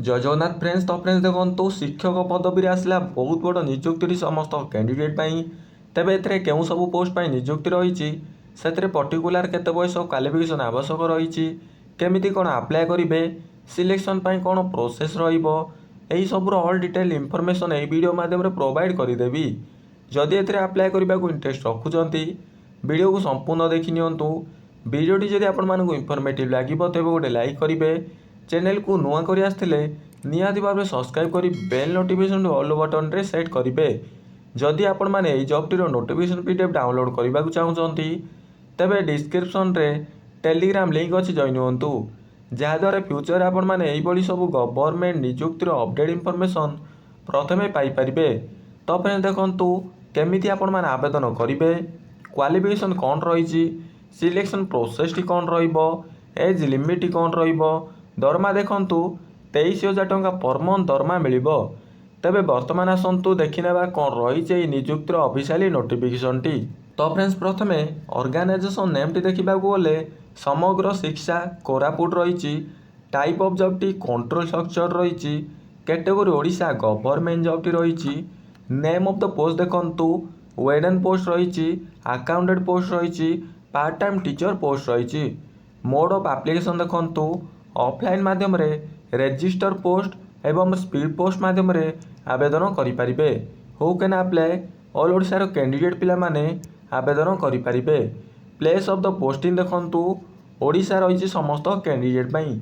जय जगन्नाथ फ्रेंड्स। तो फ्रेंड्स देखो शिक्षक पदवी आसला बहुत बड़ निजुक्ति समस्त कैंडिडेट तेबे एथिरे केउ सब पोस्ट निजुक्ति रही से पर्टिकुलर केते बयस क्वालिफिकेशन आवश्यक रही केमिति कौन अप्लाई करेंगे सिलेक्शन कौन प्रोसेस रही सबूर ऑल डिटेल इनफॉरमेशन यही वीडियो माध्यम प्रोवाइड करदेवी। जदि एथिरे अप्लाई करने को इंटरेस्ट रखुंट वीडियो को संपूर्ण देखि नियंतु। वीडियोटी जदि आपको इनफॉर्मेटिव लगे तेज गोटे लाइक करेंगे, चैनल को नुआ कर आसते निहाती भाव में सब्सक्राइब कर बेल नोटिफिकेशन ऑल बटन रे सेट करेंगे। जदि आपण मैंने जॉब टीर नोटिफिकेशन पीडीएफ डाउनलोड करने को चाहते तेबे डिस्क्रिप्शन रे टेलीग्राम लिंक अच्छी जॉइन हुंतु जहाद्वारा फ्यूचर आपण मैंने यही सब गवर्नमेंट निजुक्तिर अपडेट इनफॉरमेशन प्रथमे पाइपर। तो फ्रेंड्स देखंतु केमिति आपण मैंने आवेदन करेंगे, क्वालिफिकेशन कौन रही, सिलेक्शन प्रोसेस कौन रहिबो, एज लिमिट कौन रहिबो, दरमा देखंतु 23,000 टंका पर मंथ दरमा मिलिबो। तेबे वर्तमान आसंतु देखिनेबा कौन रही निजुक्तिर ऑफिशियली नोटिफिकेशन टी। तो फ्रेंड्स प्रथमे ऑर्गेनाइजेशन नेम टी देखा गले समग्र शिक्षा कोरापुट रही, टाइप ऑफ जॉब टी कंट्रोल स्ट्रक्चर रही, कैटेगरी ओडिशा गवर्नमेंट जॉब टी रही, नेम ऑफ द पोस्ट देखंतु वेडन पोस्ट रही, अकाउंटेंट पोस्ट रही, पार्ट टाइम टीचर पोस्ट रही। मोड ऑफ एप्लिकेशन देखंतु ऑफलाइन माध्यम रे रजिस्टर पोस्ट एवं स्पीड पोस्ट माध्यम रे आवेदन करेंगे। हु कैन अप्लाई ऑल ओडिशार कैंडिडेट पिला माने आवेदन करेंगे। प्लेस ऑफ द पोस्टिंग देखंतु ओडिशा रही समस्त कैंडिडेट पाई।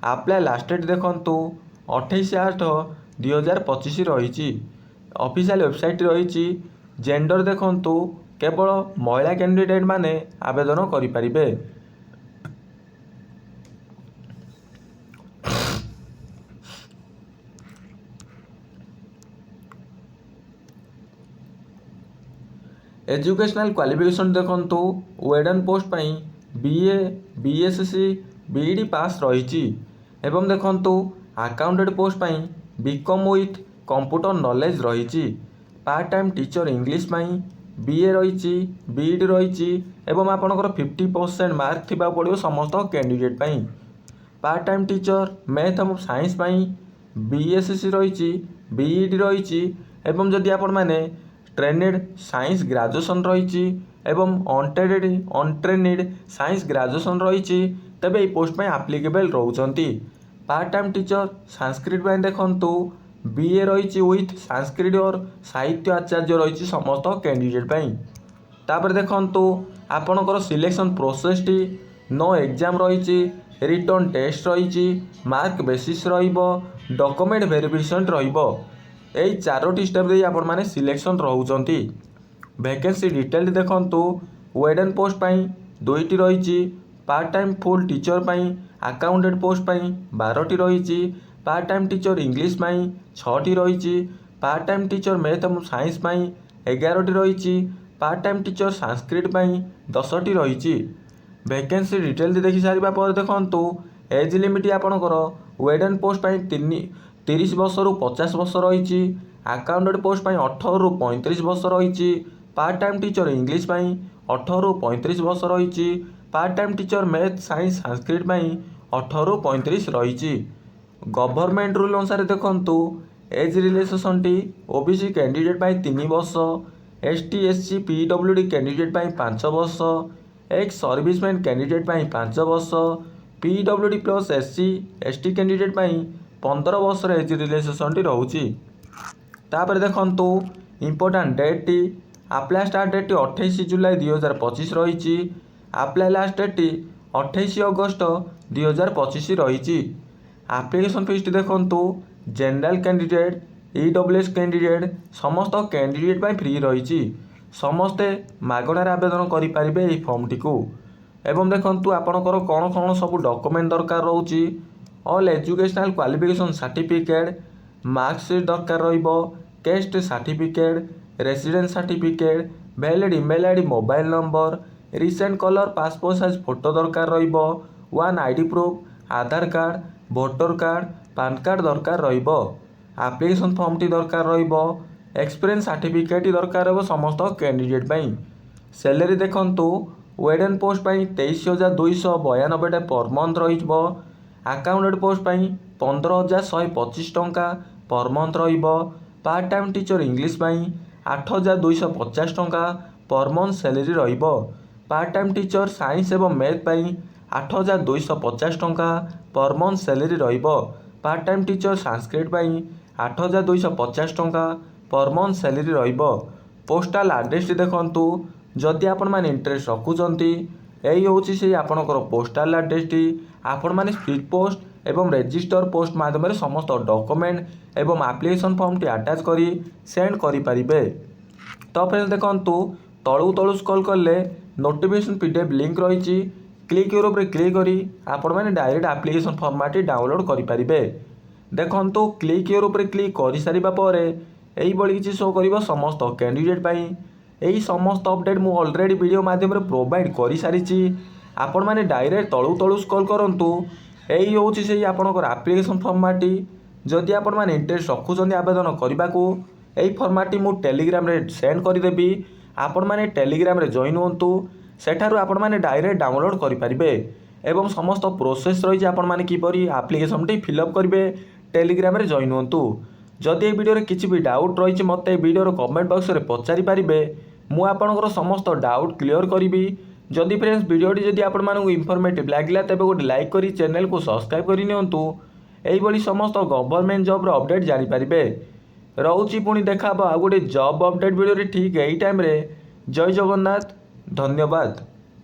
अप्लाई लास्ट डेट देखंतु 28/8/2025 रही। ऑफिशियल वेबसाइट रही। जेंडर देखंतु केवल महिला कैंडिडेट माने आवेदन करेंगे। एजुकेशनल क्वालिफिकेशन देखंतु वेडन पोस्ट पाई बीए बीएससी बीईडी पास रही। एवं देखंतु अकाउंटेंट पोस्ट पाई बीकॉम विथ कंप्यूटर नॉलेज रही। पार्ट टाइम टीचर इंग्लिश पाई बीए रही, बीईडी रही एवं आपणकर 50% मार्क थिबा पड़ियो समस्त कैंडिडेट पाई। पार्ट टाइम टीचर मैथ एवं साइंस पाई बीएससी रही, बीईडी रही एवं जदि आपण माने ट्रेनेड साइंस ग्रेजुएशन रही एवं अनट्रेनेड साइंस ग्रेजुएशन रही तेबे ये पोस्ट में आप्लिकेबल रोचंती। पार्ट टाइम टीचर संस्कृत में देखंतु बीए रही विथ संस्कृत और साहित्य आचार्य रही समस्त कैंडिडेट पाई। तापर देखंतु आपणकर सिलेक्शन प्रोसेस टी नो एग्जाम रही, रिटर्न टेस्ट रही, मार्क बेसिस रहिबो, डॉक्यूमेंट वेरिफिकेशन रहिबो। यही 4टी स्टेप दे आपण माने सिलेक्शन रहउचंती। वैकेंसी डिटेल देखंतु वेडन पोस्ट पाई 2टी रही, पार्ट टाइम फुल टीचर पाई अकाउंटेंट पोस्ट पाई 12टी रही, पार्ट टाइम टीचर इंग्लिश पाई 6टी रही, पार्ट टाइम टीचर मैथ और साइंस पाई 11टी रही, पार्ट टाइम टीचर संस्कृत पाई 10टी रही। वैकेंसी डिटेल देखि सारिबा पर देखंतु एज लिमिट आपणकर वेडन पोस्ट पाई 30 वर्ष रु 50 वर्ष रही, अकाउंटेंट पोस्ट पाई 18 रु 35 वर्ष रही, पार्ट टाइम टीचर इंग्लिश पाई 18 रु 35 वर्ष रही, part time teacher math science Sanskrit पाई 18 रु 35 रही। गवर्नमेंट रूल अनुसार देखंतु एज रिलैक्सेशन टी ओबीसी कैंडिडेट पाई 3 वर्ष, एसटी एससी पीडब्ल्यूडी कैंडिडेट पाई 5 वर्ष, एक्स सर्विसमैन कैंडिडेट पाई 5 वर्ष, PWD plus SC ST candidate पाई 15 वर्ष एज रिलैक्सेशन टी रहउची। तापर देखंतु इंपोर्टेंट डेट टी अप्लाई स्टार्ट डेट 28 जुलाई 2025 रही, अप्लाई लास्ट डेट टी 28 अगस्त 2025 रही। एप्लिकेशन फीस देखंतु जनरल कैंडिडेट ईडब्ल्यूएस कैंडिडेट समस्त कैंडिडेट पाई फ्री रही। समस्ते मागणार आवेदन करेंगे यही फॉर्म टी को। एवं देखंतु आपणकर कौन कौन सब डॉक्यूमेंट दरकार रोची, all educational qualification certificate, marksheet दरकार रहिबो, caste certificate, residence certificate, valid email ID mobile number, recent colour passport size photo दरकार रहिबो, 1 ID proof, Aadhaar card, voter card, PAN card दरकार रहिबो। एप्लिकेशन फॉर्म टी दरकार रहिबो, एक्सपीरियंस सर्टिफिकेट दरकार हो समस्त कैंडिडेट पाई। सैलरी देखंतु वेडन पोस्ट पाई 23,292 पर मंथ रही। अकाउंटेंट पोस्ट पाई 15,125 ଟଙ୍କା ପର୍ ମନ୍ଥ ରହିବ। ପାର୍ଟ ଟାଇମ୍ ଟିଚର ଇଂଲିଶ ପାଇଁ 8,250 ଟଙ୍କା ପର୍ ମନ୍ଥ ସାଲେରୀ ରହିବ। ପାର୍ଟ ଟାଇମ୍ ଟିଚର ସାଇନ୍ସ ଏବଂ ମ୍ୟାଥ୍ ପାଇଁ 8,250 ଟଙ୍କା ପର୍ ମନ୍ଥ ସାଲେରୀ ରହିବ। ପାର୍ଟ ଟାଇମ୍ ଟିଚର ସାଂସ୍କ୍ରିଟ୍ ପାଇଁ 8,250 ଟଙ୍କା ପର୍ ମନ୍ଥ ସାଲେରୀ ରହିବ। ପୋଷ୍ଟାଲ ଆଡ୍ରେସଟି ଦେଖନ୍ତୁ। ଯଦି ଆପଣମାନେ ଇଣ୍ଟରେଷ୍ଟ ରଖୁଛନ୍ତି, ଏଇ ହେଉଛି ସେଇ ଆପଣଙ୍କର ପୋଷ୍ଟାଲ ଆଡ୍ରେସଟି। ଆପଣମାନେ ସ୍ପିଡ୍ ପୋଷ୍ଟ ଏବଂ ରେଜିଷ୍ଟର ପୋଷ୍ଟ ମାଧ୍ୟମରେ ସମସ୍ତ ଡକୁମେଣ୍ଟ ଏବଂ ଆପ୍ଲିକେସନ୍ ଫର୍ମଟି ଆଟାଚ୍ କରି ସେଣ୍ଡ କରିପାରିବେ। ତ ଫ୍ରେଣ୍ଡସ୍ ଦେଖନ୍ତୁ, ତଳୁ ସ୍କ୍ରଲ୍ କଲେ ନୋଟିଫିକେସନ୍ PDF ଲିଙ୍କ୍ ରହିଛି। କ୍ଲିକ୍ ୟୁର ଉପରେ କ୍ଲିକ୍ କରି ଆପଣମାନେ ଡାଇରେକ୍ଟ ଆପ୍ଲିକେସନ୍ ଫର୍ମାଟଟି ଡାଉନଲୋଡ଼ କରିପାରିବେ। ଦେଖନ୍ତୁ, କ୍ଲିକ୍ ୟୁର ଉପରେ କ୍ଲିକ୍ କରିସାରିବା ପରେ ଏଇଭଳି କିଛି ଶୋ କରିବ ସମସ୍ତ କ୍ୟାଣ୍ଡିଡେଟ୍ ପାଇଁ। ଏହି ସମସ୍ତ ଅପଡେଟ୍ ମୁଁ ଅଲରେଡ଼ି ଭିଡ଼ିଓ ମାଧ୍ୟମରେ ପ୍ରୋଭାଇଡ଼ କରିସାରିଛି। ଆପଣମାନେ ଡାଇରେକ୍ଟ ତଳୁ ସ୍କ୍ରଲ୍ କରନ୍ତୁ। ଏଇ ହେଉଛି ସେଇ ଆପଣଙ୍କର ଆପ୍ଲିକେସନ୍ ଫର୍ମାଟଟି। ଯଦି ଆପଣମାନେ ଇଣ୍ଟରେଷ୍ଟ ରଖୁଛନ୍ତି ଆବେଦନ କରିବାକୁ, ଏହି ଫର୍ମାଟଟି ମୁଁ ଟେଲିଗ୍ରାମରେ ସେଣ୍ଡ କରିଦେବି। ଆପଣମାନେ ଟେଲିଗ୍ରାମରେ ଜଏନ୍ ହୁଅନ୍ତୁ। ସେଠାରୁ ଆପଣମାନେ ଡାଇରେକ୍ଟ ଡାଉନଲୋଡ଼ କରିପାରିବେ ଏବଂ ସମସ୍ତ ପ୍ରୋସେସ୍ ରହିଛି ଆପଣମାନେ କିପରି ଆପ୍ଲିକେସନ୍ଟି ଫିଲ୍ଅପ୍ କରିବେ। ଟେଲିଗ୍ରାମରେ ଜଏନ୍ ହୁଅନ୍ତୁ। ଯଦି ଏହି ଭିଡ଼ିଓରେ କିଛି ବି ଡାଉଟ୍ ରହିଛି ମୋତେ ଏହି ଭିଡ଼ିଓର କମେଣ୍ଟ ବକ୍ସରେ ପଚାରିପାରିବେ। ମୁଁ ଆପଣଙ୍କର ସମସ୍ତ ଡାଉଟ୍ କ୍ଲିୟର କରିବି। ଯଦି ଫ୍ରେଣ୍ଡସ୍ ଭିଡ଼ିଓଟି ଯଦି ଆପଣମାନଙ୍କୁ ଇନଫର୍ମେଟିଭ୍ ଲାଗିଲା ତେବେ ଗୋଟେ ଲାଇକ୍ କରି ଚ୍ୟାନେଲକୁ ସବସ୍କ୍ରାଇବ୍ କରିନିଅନ୍ତୁ। ଏହିଭଳି ସମସ୍ତ ଗଭର୍ଣ୍ଣମେଣ୍ଟ ଜବ୍ର ଅପଡେଟ୍ ଜାଣିପାରିବେ। ରହୁଛି, ପୁଣି ଦେଖା ହେବ ଆଉ ଗୋଟେ ଜବ୍ ଅପଡେଟ୍ ଭିଡ଼ିଓରେ ଠିକ୍ ଏହି ଟାଇମ୍ରେ। ଜୟ ଜଗନ୍ନାଥ, ଧନ୍ୟବାଦ।